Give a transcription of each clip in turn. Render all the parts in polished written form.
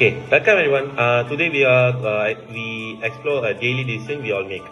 Okay, welcome everyone. Today we explore a daily decision we all make,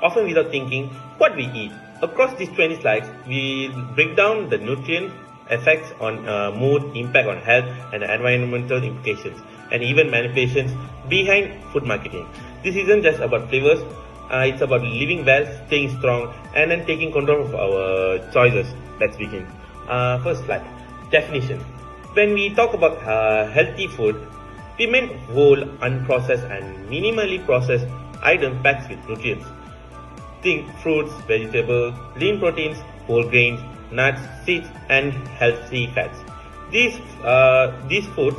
often without thinking what we eat. Across these 20 slides, we break down the nutrient effects on mood, impact on health, and environmental implications, and even manipulations behind food marketing. This isn't just about flavors. It's about living well, staying strong, and then taking control of our choices. Let's begin. First slide. Definition. When we talk about healthy food, we mean whole, unprocessed and minimally processed items packed with nutrients. Think fruits, vegetables, lean proteins, whole grains, nuts, seeds and healthy fats. These foods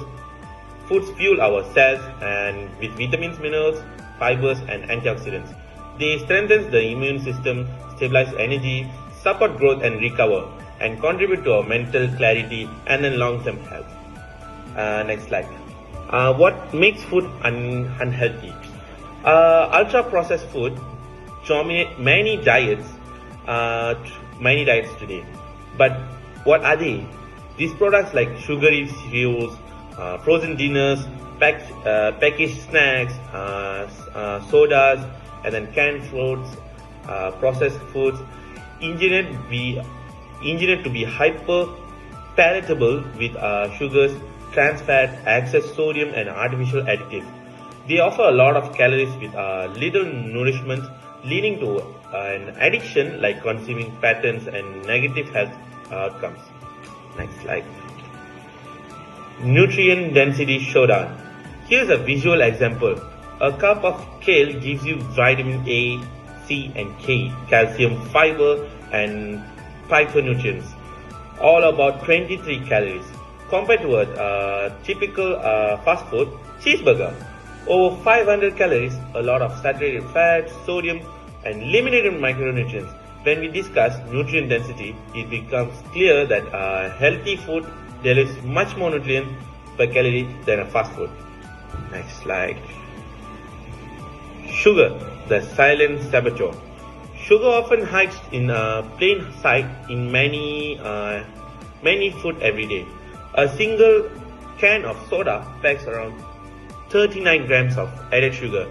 fuel our cells and with vitamins, minerals, fibers and antioxidants. They strengthen the immune system, stabilize energy, support growth and recover, and contribute to our mental clarity and then long-term health. Next slide. What makes food unhealthy? Ultra-processed food dominate many diets today. But what are they? These products like sugary cereals, frozen dinners, packaged snacks, sodas, and then canned fruits, processed foods, engineered to be hyper palatable with sugars, trans fat, excess sodium and artificial additives. They offer a lot of calories with little nourishment, leading to an addiction like consuming patterns and negative health outcomes. Next slide. Nutrient density showdown. Here's a visual example. A cup of kale gives you vitamin A, C and K, calcium, fiber and phytonutrients, all about 23 calories. Compared to a typical fast food cheeseburger, over 500 calories, a lot of saturated fat, sodium, and limited micronutrients. When we discuss nutrient density, it becomes clear that healthy food delivers much more nutrients per calorie than a fast food. Next slide. Sugar, the silent saboteur. Sugar often hides in plain sight in many food every day. A single can of soda packs around 39 grams of added sugar,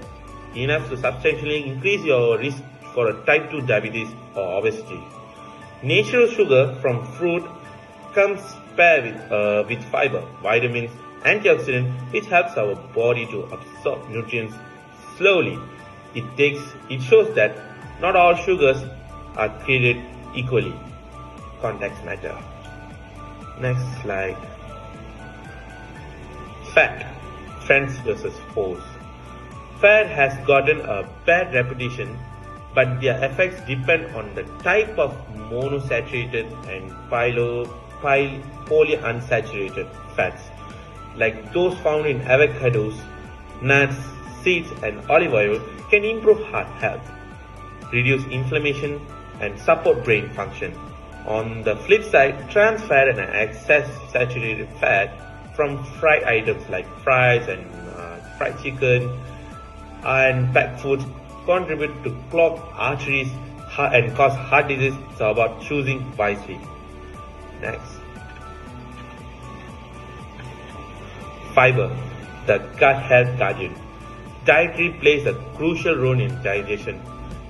enough to substantially increase your risk for a type 2 diabetes or obesity. Natural sugar from fruit comes paired with fiber, vitamins, antioxidants, which helps our body to absorb nutrients slowly. It shows that not all sugars are created equally. Context matter. Next slide. Fat, friends versus foes. Fat has gotten a bad reputation, but their effects depend on the type of monosaturated and polyunsaturated fats, like those found in avocados, nuts, seeds and olive oil can improve heart health, reduce inflammation and support brain function. On the flip side, trans fat and excess saturated fat from fried items like fries and fried chicken and packed foods contribute to clogged arteries and cause heart disease. It's about choosing wisely. Next. Fiber, the gut health guardian. Dietary plays a crucial role in digestion.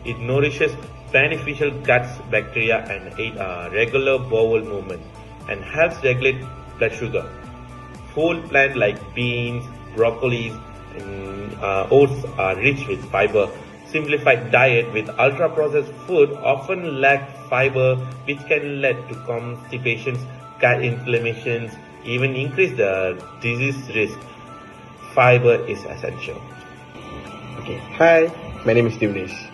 It nourishes beneficial gut bacteria and aids regular bowel movement and helps regulate blood sugar. Whole plants like beans, broccoli, and oats are rich with fiber. Simplified diet with ultra-processed food often lack fiber, which can lead to constipations, gut inflammations, even increase the disease risk. Fiber is essential. Okay, hi, my name is Divnesh.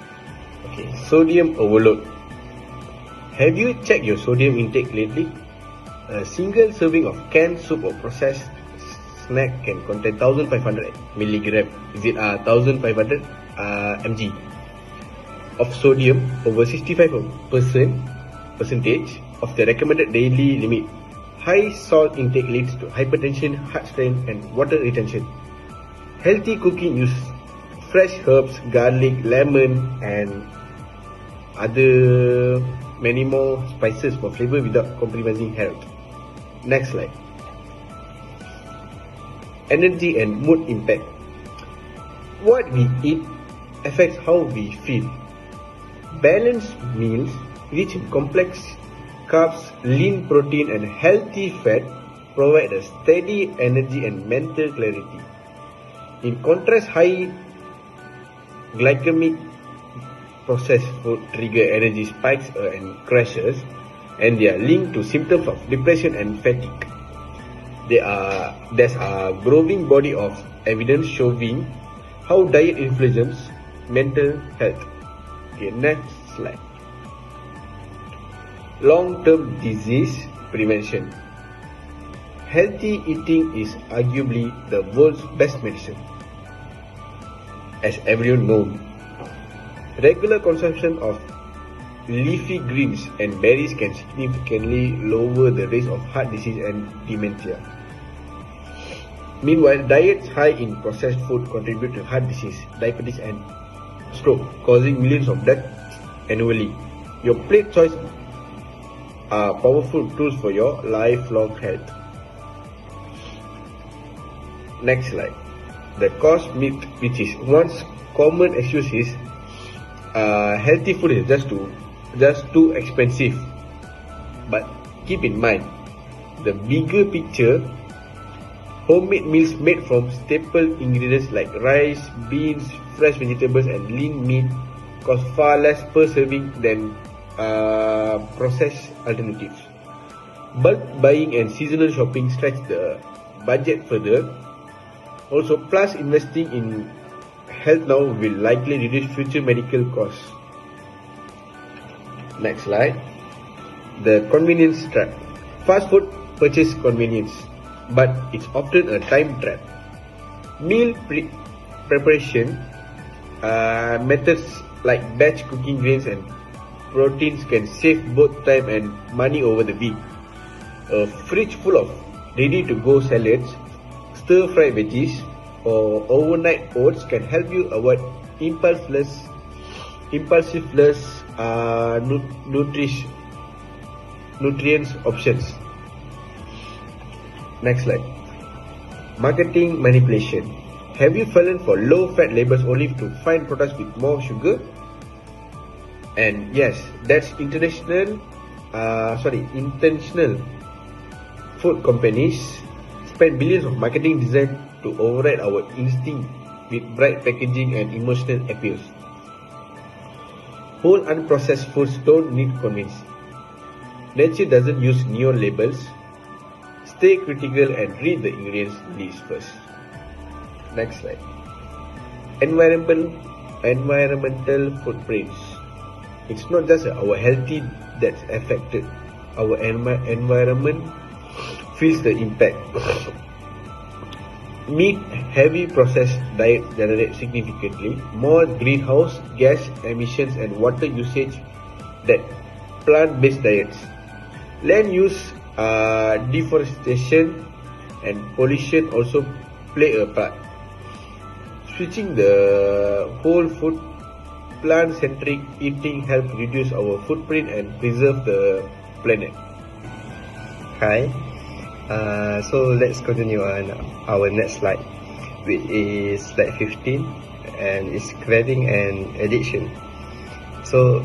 Okay, sodium overload. Have you checked your sodium intake lately? A single serving of canned soup or processed snack can contain 1500 milligram. Is it 1500 mg of sodium, over 65% of the recommended daily limit. High salt intake leads to hypertension, heart strain, and water retention. Healthy cooking uses fresh herbs, garlic, lemon, and other many more spices for flavor without compromising health. Next slide. energy and mood impact. What we eat affects how we feel. Balanced meals rich in complex carbs, lean protein and healthy fat provide a steady energy and mental clarity. In contrast, high glycemic processed food trigger energy spikes and crashes, and they are linked to symptoms of depression and fatigue. There's a growing body of evidence showing how diet influences mental health. Okay, next slide. Long-term disease prevention. Healthy eating is arguably the world's best medicine. As everyone knows, regular consumption of leafy greens and berries can significantly lower the risk of heart disease and dementia. Meanwhile, diets high in processed food contribute to heart disease, diabetes and stroke, causing millions of deaths annually. Your plate choice are powerful tools for your lifelong health. Next slide. The cost myth, which is once common excuse, is healthy food is just too expensive. But keep in mind the bigger picture. Homemade meals made from staple ingredients like rice, beans, fresh vegetables and lean meat cost far less per serving than processed alternatives. Bulk buying and seasonal shopping stretch the budget further. Also, plus investing in health now will likely reduce future medical costs. Next slide. The convenience trap. Fast food purchase convenience, but it's often a time trap. Meal preparation methods like batch cooking grains and proteins can save both time and money over the week. A fridge full of ready-to-go salads, stir-fried veggies, or overnight oats can help you avoid impulsive nutrients options. Next slide. Marketing manipulation. Have you fallen for low-fat labels only to find products with more sugar? And yes, that's intentional. Food companies spend billions of marketing designed to override our instinct with bright packaging and emotional appeals. Whole unprocessed foods don't need convince. Nature doesn't use neon labels. Stay critical and read the ingredients list first. Next slide. Environmental footprints. It's not just our health that's affected. Our environment feels the impact. Meat-heavy processed diets generate significantly more greenhouse gas emissions and water usage than plant-based diets. Land use, deforestation and pollution also play a part. Switching the whole food, plant-centric eating helps reduce our footprint and preserve the planet. Hi. So let's continue on our next slide, which is slide 15, and it's craving and addiction. So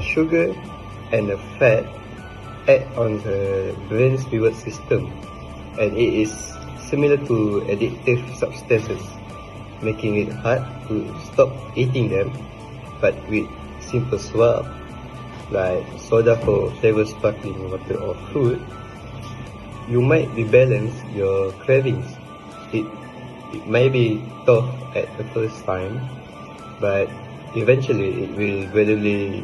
sugar and the fat act on the brain's reward system, and it is similar to addictive substances, making it hard to stop eating them. But with simple swap like soda for flavored sparkling water or fruit, you might rebalance your cravings. It may be tough at the first time, but eventually it will gradually,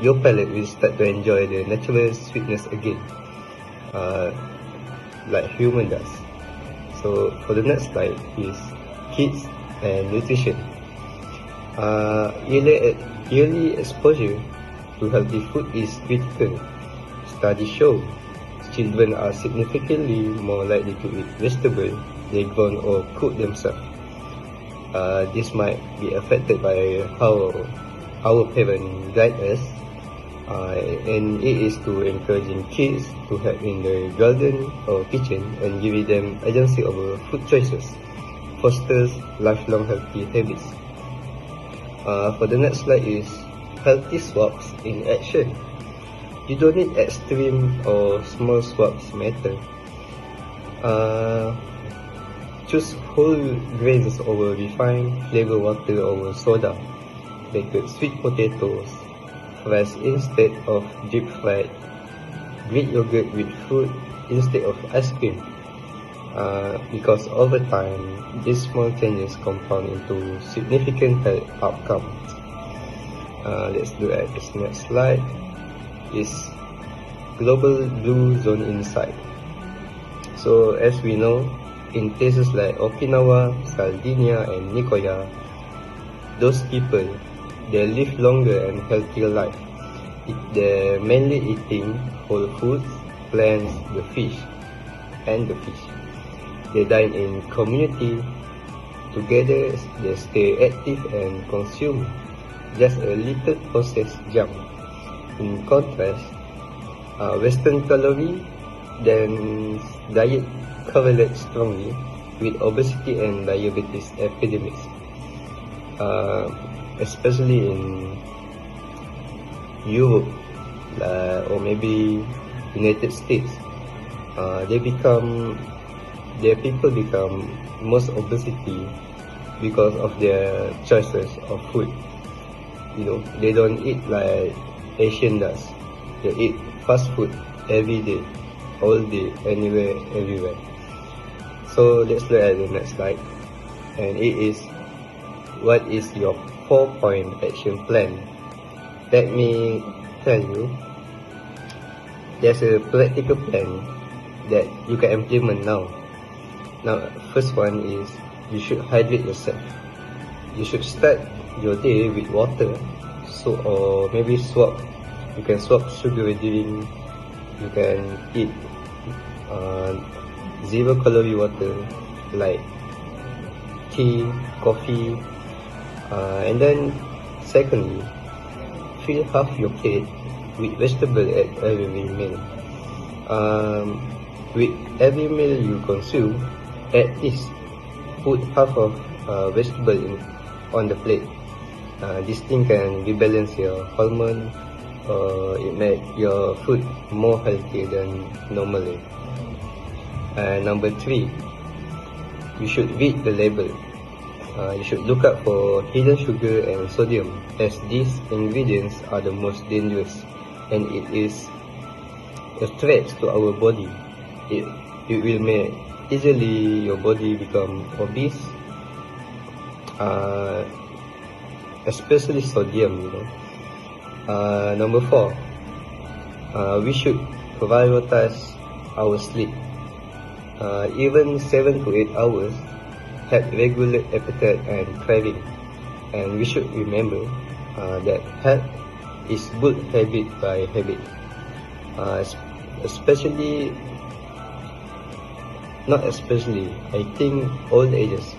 your palate will start to enjoy the natural sweetness again, like human does. So for the next slide is kids and nutrition. Yearly exposure to healthy food is critical. Studies show children are significantly more likely to eat vegetables they grown or cook themselves. This might be affected by how our parents guide us, and it is to encouraging kids to help in the garden or kitchen and giving them agency over food choices, fosters lifelong healthy habits. For the next slide is healthy swaps in action. You don't need extreme or small swaps matter. Choose whole grains over refined flavor water over soda. Baked sweet potatoes, fresh instead of deep fried. Greek yogurt with fruit instead of ice cream. Because over time, these small changes compound into significant health outcomes. Let's look at this next slide. Is global blue zone insight. So as we know, in places like Okinawa, Sardinia and Nicoya, those people, they live longer and healthier life. They're mainly eating whole foods, plants, the fish. They dine in community. Together, they stay active and consume just a little processed junk. In contrast, Western calorie dense diet correlates strongly with obesity and diabetes epidemics, especially in Europe or maybe United States. Their people become most obesity because of their choices of food. They don't eat like Asian does. They eat fast food every day, all day, anywhere, everywhere. So let's look at the next slide. And it is, what is your 4-point action plan? Let me tell you, there's a practical plan that you can implement now. Now, first one is, you should hydrate yourself. You should start your day with water, or maybe swap. You can swap sugary drink. You can eat 0-calorie water like tea, coffee, and then secondly, fill half your plate with vegetable at every meal. With every meal you consume, at least put half of vegetable on the plate. This thing can rebalance your hormone, it make your food more healthy than normally. Number 3, you should read the label. You should look out for hidden sugar and sodium, as these ingredients are the most dangerous, and it is a threat to our body. It will make easily your body become obese, especially sodium. Number 4, we should prioritize our sleep. Even 7 to 8 hours have regular appetite and craving, and we should remember that health is good habit by habit. I think all ages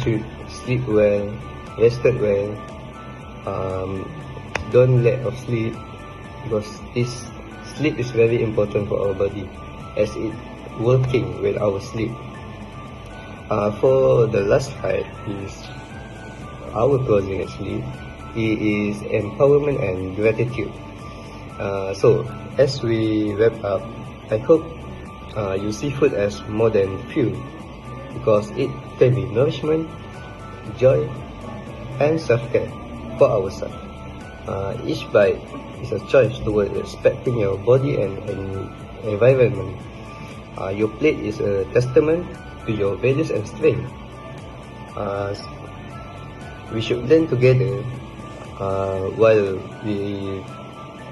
should sleep well, rested well, don't lack of sleep, because this sleep is very important for our body, as it working with our sleep. For the last slide is our closing actually. It is empowerment and gratitude. So as we wrap up, I hope you see food as more than fuel, because it can be nourishment, joy, and self-care for ourselves. Each bite is a choice toward respecting your body and environment. Your plate is a testament to your values and strength. We should learn together while we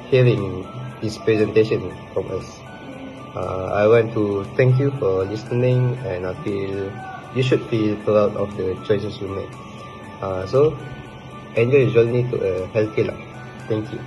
hearing this presentation from us. I want to thank you for listening, and I feel you should feel proud of the choices you make. So enjoy your journey to a healthy life. Thank you.